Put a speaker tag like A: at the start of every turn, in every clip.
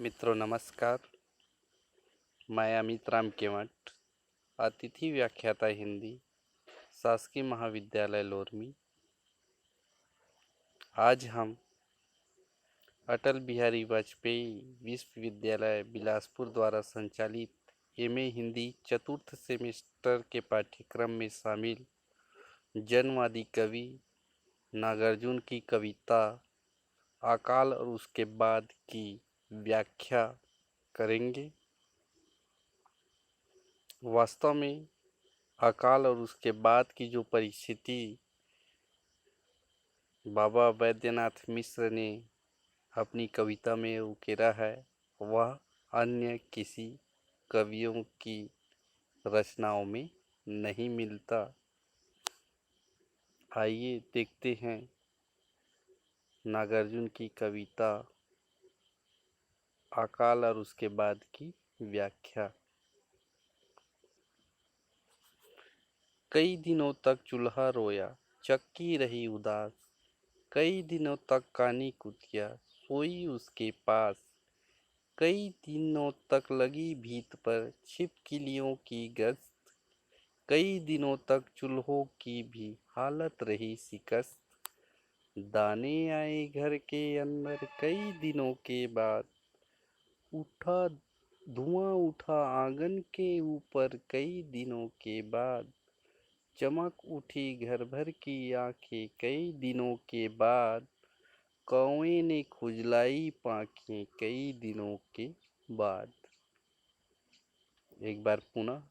A: मित्रों नमस्कार। मैं अमित राम केवट, अतिथि व्याख्याता हिंदी, शासकीय महाविद्यालय लोरमी। आज हम अटल बिहारी वाजपेयी विश्वविद्यालय बिलासपुर द्वारा संचालित एमए हिंदी चतुर्थ सेमेस्टर के पाठ्यक्रम में शामिल जनवादी कवि नागार्जुन की कविता अकाल और उसके बाद की व्याख्या करेंगे। वास्तव में अकाल और उसके बाद की जो परिस्थिति बाबा वैद्यनाथ मिश्र ने अपनी कविता में उकेरा है, वह अन्य किसी कवियों की रचनाओं में नहीं मिलता। आइए देखते हैं नागार्जुन की कविता अकाल और उसके बाद की व्याख्या। कई दिनों तक चूल्हा रोया, चक्की रही उदास। कई दिनों तक कानी कुतिया सोई उसके पास। कई दिनों तक लगी भीत पर छिपकलियों की गश्त। कई दिनों तक चूल्हों की भी हालत रही शिकस्त। दाने आए घर के अंदर कई दिनों के बाद। उठा धुआं उठा आंगन के ऊपर कई दिनों के बाद। चमक उठी घर भर की आंखें कई दिनों के बाद। कौवे ने खुजलाई पांखें कई दिनों के बाद। एक बार पुनः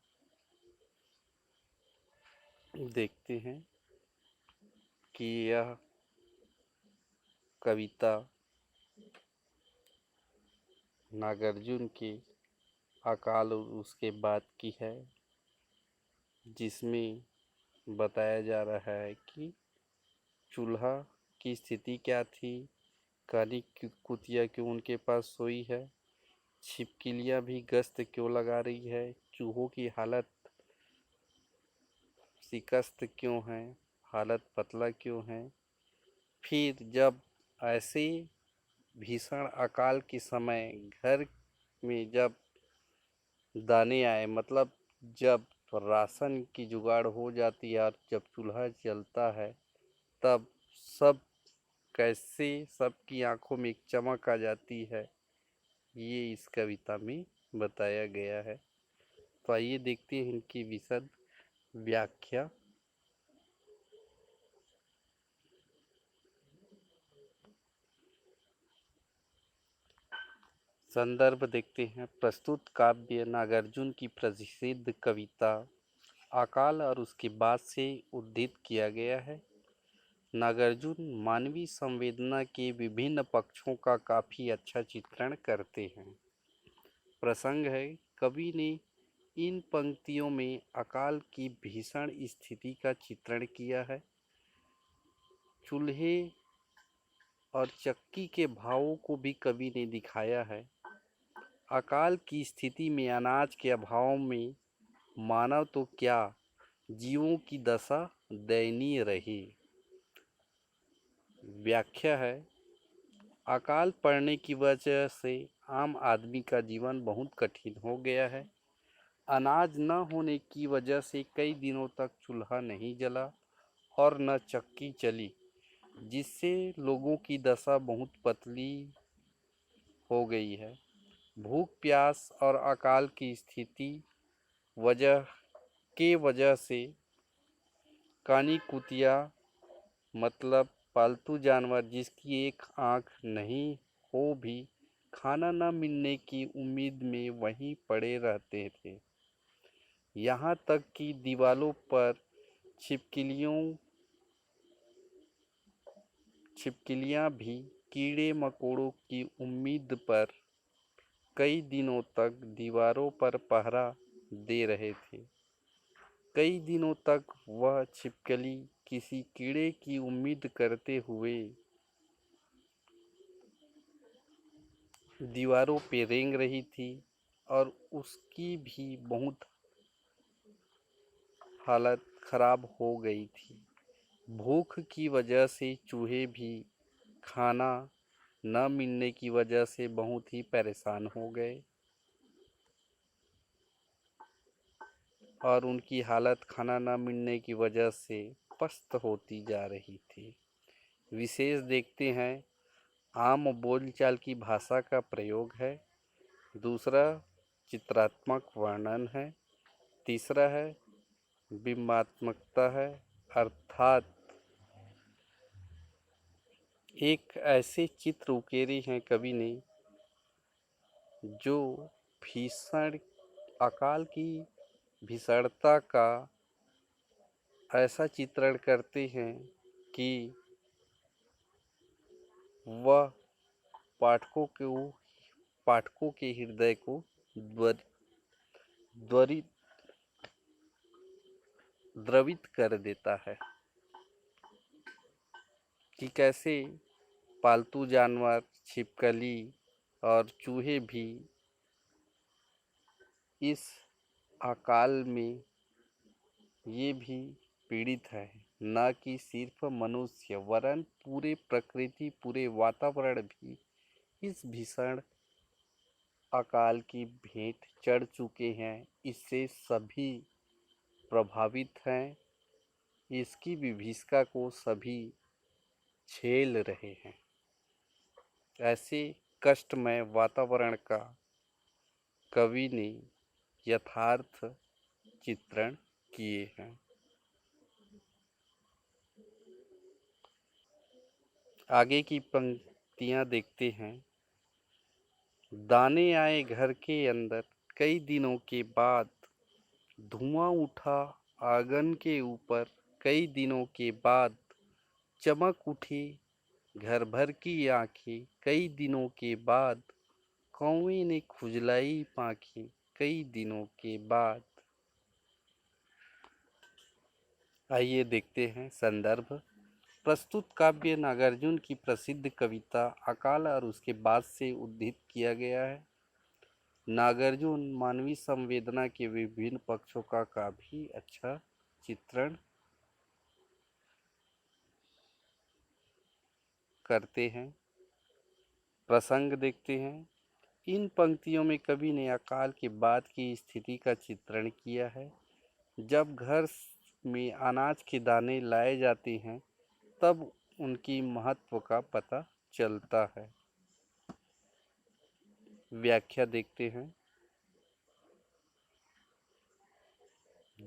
A: देखते हैं कि यह कविता नागार्जुन के अकाल और उसके बाद की है, जिसमें बताया जा रहा है कि चूल्हा की स्थिति क्या थी, काली कुतिया क्यों उनके पास सोई है, छिपकलियाँ भी गश्त क्यों लगा रही है, चूहों की हालत शिकस्त क्यों है, हालत पतला क्यों है। फिर जब ऐसे भीषण अकाल के समय घर में जब दाने आए, मतलब जब राशन की जुगाड़ हो जाती है और जब चूल्हा जलता है, तब सब कैसे सबकी आंखों में एक चमक आ जाती है, ये इस कविता में बताया गया है। तो आइए देखते हैं इनकी विशद व्याख्या। संदर्भ देखते हैं। प्रस्तुत काव्य नागार्जुन की प्रसिद्ध कविता अकाल और उसके बाद से उद्धृत किया गया है। नागार्जुन मानवीय संवेदना के विभिन्न पक्षों का काफ़ी अच्छा चित्रण करते हैं। प्रसंग है, कवि ने इन पंक्तियों में अकाल की भीषण स्थिति का चित्रण किया है। चूल्हे और चक्की के भावों को भी कवि ने दिखाया है। अकाल की स्थिति में अनाज के अभाव में मानव तो क्या, जीवों की दशा दयनीय रही। व्याख्या है, अकाल पड़ने की वजह से आम आदमी का जीवन बहुत कठिन हो गया है। अनाज न होने की वजह से कई दिनों तक चूल्हा नहीं जला और न चक्की चली, जिससे लोगों की दशा बहुत पतली हो गई है। भूख प्यास और अकाल की स्थिति वजह से कानी कुतिया, मतलब पालतू जानवर जिसकी एक आँख नहीं हो भी खाना न मिलने की उम्मीद में वहीं पड़े रहते थे। यहाँ तक कि दीवालों पर छिपकलियाँ भी कीड़े मकोड़ों की उम्मीद पर कई दिनों तक दीवारों पर पहरा दे रहे थे। कई दिनों तक वह छिपकली किसी कीड़े की उम्मीद करते हुए दीवारों पे रेंग रही थी और उसकी भी बहुत हालत खराब हो गई थी। भूख की वजह से चूहे भी खाना न मिलने की वजह से बहुत ही परेशान हो गए और उनकी हालत खाना न मिलने की वजह से पस्त होती जा रही थी। विशेष देखते हैं, आम बोलचाल की भाषा का प्रयोग है। दूसरा, चित्रात्मक वर्णन है। तीसरा है बिंबात्मकता है, अर्थात एक ऐसे चित्र उकेरे हैं कवि ने जो भीषण अकाल की भीषणता का ऐसा चित्रण करते हैं कि वह पाठकों को पाठकों के हृदय को द्वरित द्रवित कर देता है कि कैसे पालतू जानवर, छिपकली और चूहे भी इस अकाल में ये भी पीड़ित है। न कि सिर्फ मनुष्य वरन पूरे प्रकृति, पूरे वातावरण भी इस भीषण अकाल की भेंट चढ़ चुके हैं। इससे सभी प्रभावित हैं। इसकी विभीषिका को सभी झेल रहे हैं। ऐसे कष्टमय वातावरण का कवि ने यथार्थ चित्रण किए हैं। आगे की पंक्तियां देखते हैं। दाने आए घर के अंदर कई दिनों के बाद, धुआं उठा आंगन के ऊपर कई दिनों के बाद, चमक उठी घर भर की आंखें कई दिनों के बाद, कौवे ने खुजलाई पांखें कई दिनों के बाद। आइए देखते हैं संदर्भ। प्रस्तुत काव्य नागार्जुन की प्रसिद्ध कविता अकाल और उसके बाद से उद्धृत किया गया है। नागार्जुन मानवीय संवेदना के विभिन्न पक्षों का काफी अच्छा चित्रण करते हैं। प्रसंग देखते हैं। इन पंक्तियों में कवि ने अकाल के बाद की स्थिति का चित्रण किया है। जब घर में अनाज के दाने लाए जाते हैं तब उनकी महत्व का पता चलता है। व्याख्या देखते हैं।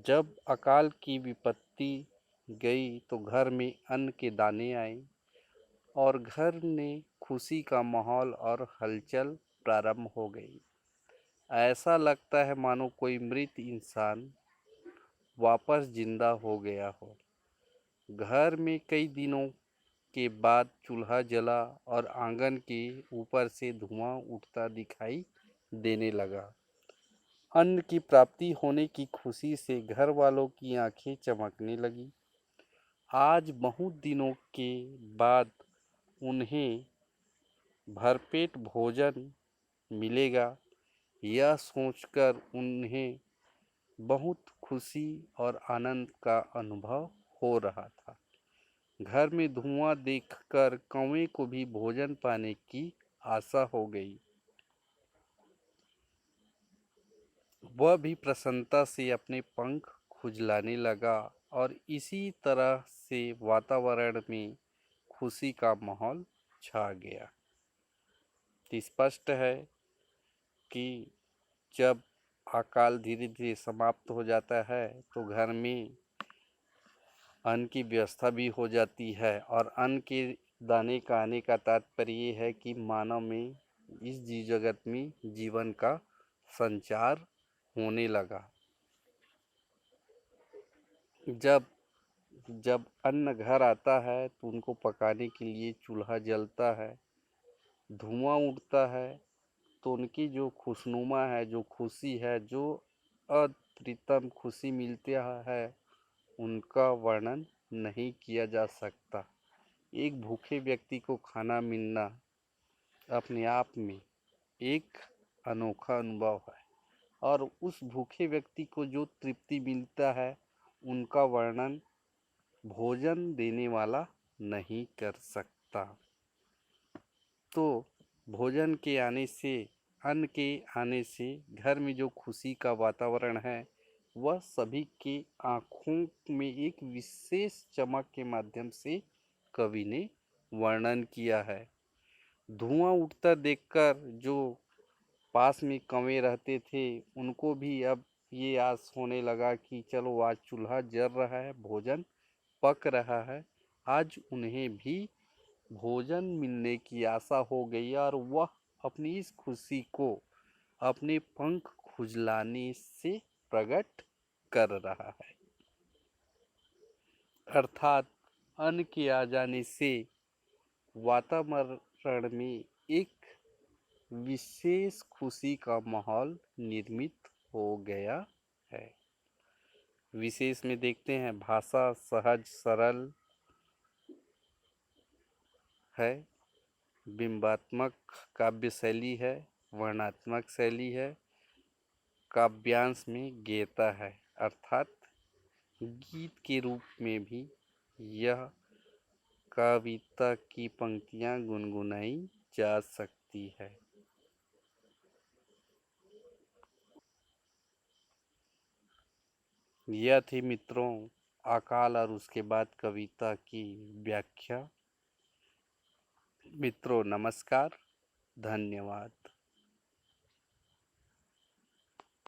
A: जब अकाल की विपत्ति गई तो घर में अन्न के दाने आए और घर में खुशी का माहौल और हलचल प्रारंभ हो गई। ऐसा लगता है मानो कोई मृत इंसान वापस जिंदा हो गया हो। घर में कई दिनों के बाद चूल्हा जला और आंगन के ऊपर से धुआं उठता दिखाई देने लगा। अन्न की प्राप्ति होने की खुशी से घर वालों की आंखें चमकने लगी। आज बहुत दिनों के बाद उन्हें भरपेट भोजन मिलेगा, यह सोचकर उन्हें बहुत खुशी और आनंद का अनुभव हो रहा था। घर में धुआं देखकर कौवे को भी भोजन पाने की आशा हो गई। वह भी प्रसन्नता से अपने पंख खुजलाने लगा और इसी तरह से वातावरण में खुशी का माहौल छा गया। स्पष्ट है कि जब अकाल धीरे धीरे समाप्त हो जाता है तो घर में अन्न की व्यवस्था भी हो जाती है और अन्न के दाने का आने का तात्पर्य ये है कि मानव में इस जीव जगत में जीवन का संचार होने लगा। जब जब अन्न घर आता है तो उनको पकाने के लिए चूल्हा जलता है, धुआं उठता है, तो उनकी जो खुशनुमा है, जो खुशी है, जो अप्रतिम खुशी मिलती है, उनका वर्णन नहीं किया जा सकता। एक भूखे व्यक्ति को खाना मिलना अपने आप में एक अनोखा अनुभव है और उस भूखे व्यक्ति को जो तृप्ति मिलता है उनका वर्णन भोजन देने वाला नहीं कर सकता। तो भोजन के आने से, अन्न के आने से घर में जो खुशी का वातावरण है वह सभी के आँखों में एक विशेष चमक के माध्यम से कवि ने वर्णन किया है। धुआं उठता देखकर जो पास में कौवे रहते थे उनको भी अब ये आस होने लगा कि चलो आज चूल्हा जल रहा है, भोजन पक रहा है। आज उन्हें भी भोजन मिलने की आशा हो गई और वह अपनी इस खुशी को अपने पंख खुजलाने से प्रकट कर रहा है। अर्थात अन्न के आ जाने से वातावरण में एक विशेष खुशी का माहौल निर्मित हो गया है। विशेष में देखते हैं भाषा सहज सरल है, बिंबात्मक काव्य शैली है, वर्णनात्मक शैली है, काव्यांश में गेयता है अर्थात गीत के रूप में भी यह कविता की पंक्तियाँ गुनगुनाई जा सकती है। यह थी मित्रों अकाल और उसके बाद कविता की व्याख्या। मित्रों नमस्कार, धन्यवाद।